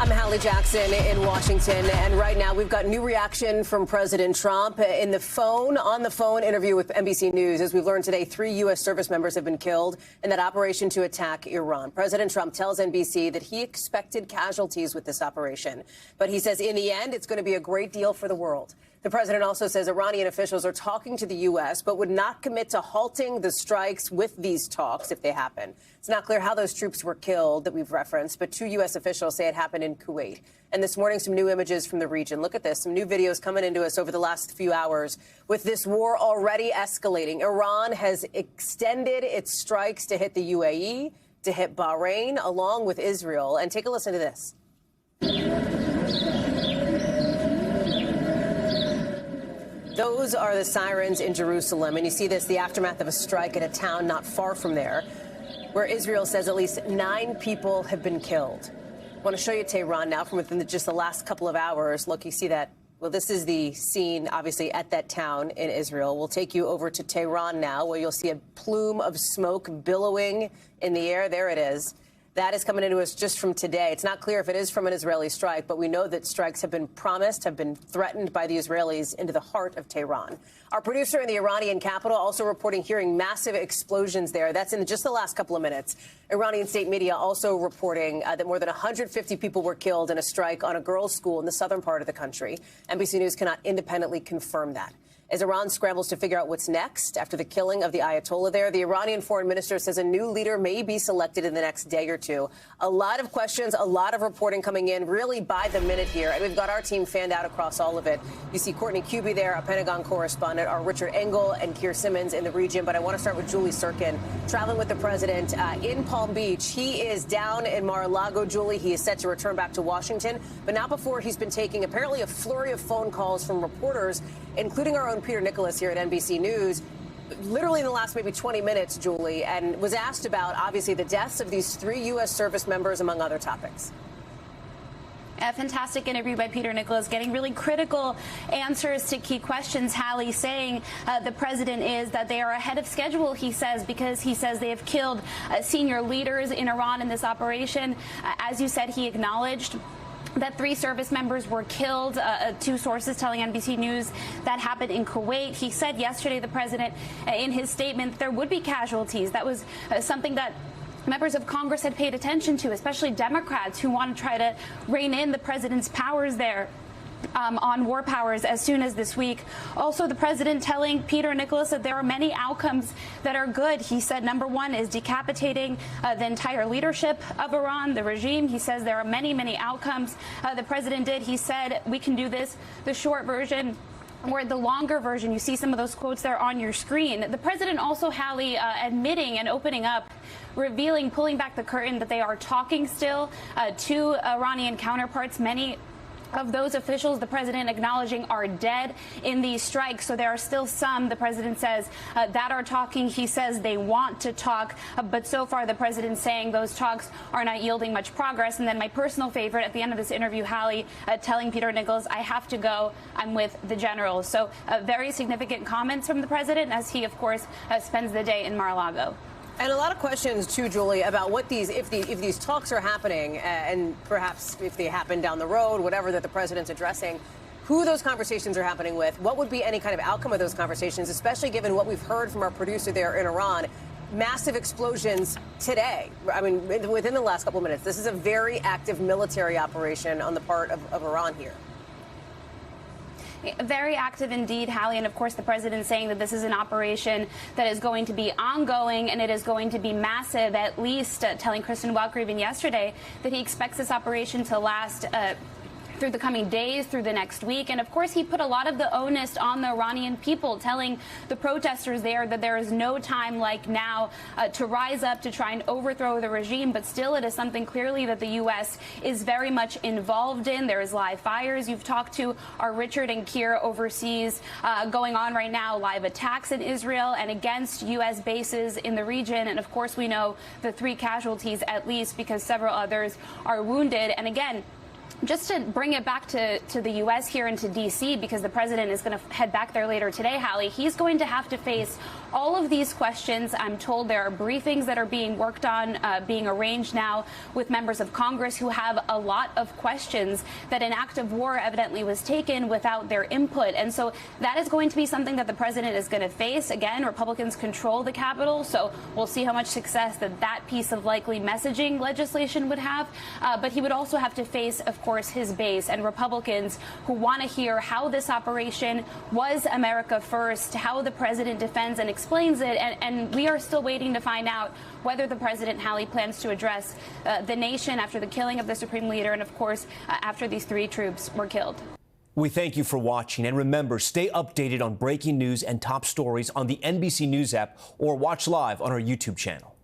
I'm Hallie Jackson in Washington, and right now we've got new reaction from President Trump on the phone interview with NBC News. As we've learned today, 3 U.S. service members have been killed in that operation to attack Iran. President Trump tells NBC that he expected casualties with this operation, but he says in the end, it's going to be a great deal for the world. The president also says Iranian officials are talking to the U.S., but would not commit to halting the strikes with these talks if they happen. It's not clear how those troops were killed that we've referenced, but 2 U.S. officials say it happened in Kuwait. And this morning, some new images from the region. Look at this. Some new videos coming into us over the last few hours. With this war already escalating, Iran has extended its strikes to hit the UAE, to hit Bahrain, along with Israel. And take a listen to this. Those are the sirens in Jerusalem, and you see this, the aftermath of a strike at a town not far from there, where Israel says at least 9 people have been killed. I want to show you Tehran now from within just the last couple of hours. Look, you see that. Well, this is the scene, obviously, at that town in Israel. We'll take you over to Tehran now, where you'll see a plume of smoke billowing in the air. There it is. That is coming into us just from today. It's not clear if it is from an Israeli strike, but we know that strikes have been promised, have been threatened by the Israelis into the heart of Tehran. Our producer in the Iranian capital also reporting hearing massive explosions there. That's in just the last couple of minutes. Iranian state media also reporting that more than 150 people were killed in a strike on a girls' school in the southern part of the country. NBC News cannot independently confirm that. As Iran scrambles to figure out what's next after the killing of the Ayatollah there, the Iranian foreign minister says a new leader may be selected in the next day or two. A lot of questions, a lot of reporting coming in really by the minute here. And we've got our team fanned out across all of it. You see Courtney Cuby there, a Pentagon correspondent, our Richard Engel and Keir Simmons in the region. But I want to start with Julie Tsirkin, traveling with the president in Palm Beach. He is down in Mar-a-Lago, Julie. He is set to return back to Washington. But not before he's been taking apparently a flurry of phone calls from reporters, including our own Peter Nicholas here at NBC News, literally in the last maybe 20 minutes, Julie, and was asked about, obviously, the deaths of these 3 U.S. service members, among other topics. A fantastic interview by Peter Nicholas, getting really critical answers to key questions. Hallie saying the president is that they are ahead of schedule, he says, because he says they have killed senior leaders in Iran in this operation. As you said, he acknowledged that 3 service members were killed, 2 sources telling NBC News that happened in Kuwait. He said yesterday, the president, in his statement, there would be casualties. That was something that members of Congress had paid attention to, especially Democrats who want to try to rein in the president's powers there. On war powers as soon as this week. Also, the president telling Peter Nicholas that there are many outcomes that are good. He said number 1 is decapitating the entire leadership of Iran, the regime. He says there are many, many outcomes. The president did. He said we can do this. The short version, or the longer version, you see some of those quotes there on your screen. The president also, Hallie, admitting and opening up, revealing, pulling back the curtain that they are talking still to Iranian counterparts. Many of those officials, the president acknowledging, are dead in these strikes. So there are still some, the president says, that are talking. He says they want to talk, but so far the president saying those talks are not yielding much progress. And then my personal favorite at the end of this interview, Hallie, telling Peter Nicholas, I have to go. I'm with the generals. So very significant comments from the president as he, of course, spends the day in Mar-a-Lago. And a lot of questions, too, Julie, about what if these talks are happening, and perhaps if they happen down the road, whatever that the president's addressing, who those conversations are happening with, what would be any kind of outcome of those conversations, especially given what we've heard from our producer there in Iran, massive explosions today. I mean, within the last couple of minutes. This is a very active military operation on the part of Iran here. Very active indeed, Hallie, and of course the president saying that this is an operation that is going to be ongoing and it is going to be massive, at least telling Kristen Welker even yesterday that he expects this operation to last through the coming days, through the next week. And of course, he put a lot of the onus on the Iranian people, telling the protesters there that there is no time like now to rise up to try and overthrow the regime. But still, it is something clearly that the U.S. is very much involved in. There is live fires. You've talked to our Richard and Keir overseas going on right now, live attacks in Israel and against U.S. bases in the region. And of course, we know the 3 casualties at least because several others are wounded. And again, Just to bring it back to the U.S. here and to D.C., because the president is going to head back there later today, Hallie, he's going to have to face all of these questions. I'm told there are briefings that are being worked on, being arranged now with members of Congress who have a lot of questions that an act of war evidently was taken without their input. And so that is going to be something that the president is going to face. Again, Republicans control the Capitol, so we'll see how much success that piece of likely messaging legislation would have. But he would also have to face, of course, his base and Republicans who want to hear how this operation was America first, how the president defends and explains it. And we are still waiting to find out whether the president, Hallie, plans to address the nation after the killing of the supreme leader and, of course, after these 3 troops were killed. We thank you for watching. And remember, stay updated on breaking news and top stories on the NBC News app or watch live on our YouTube channel.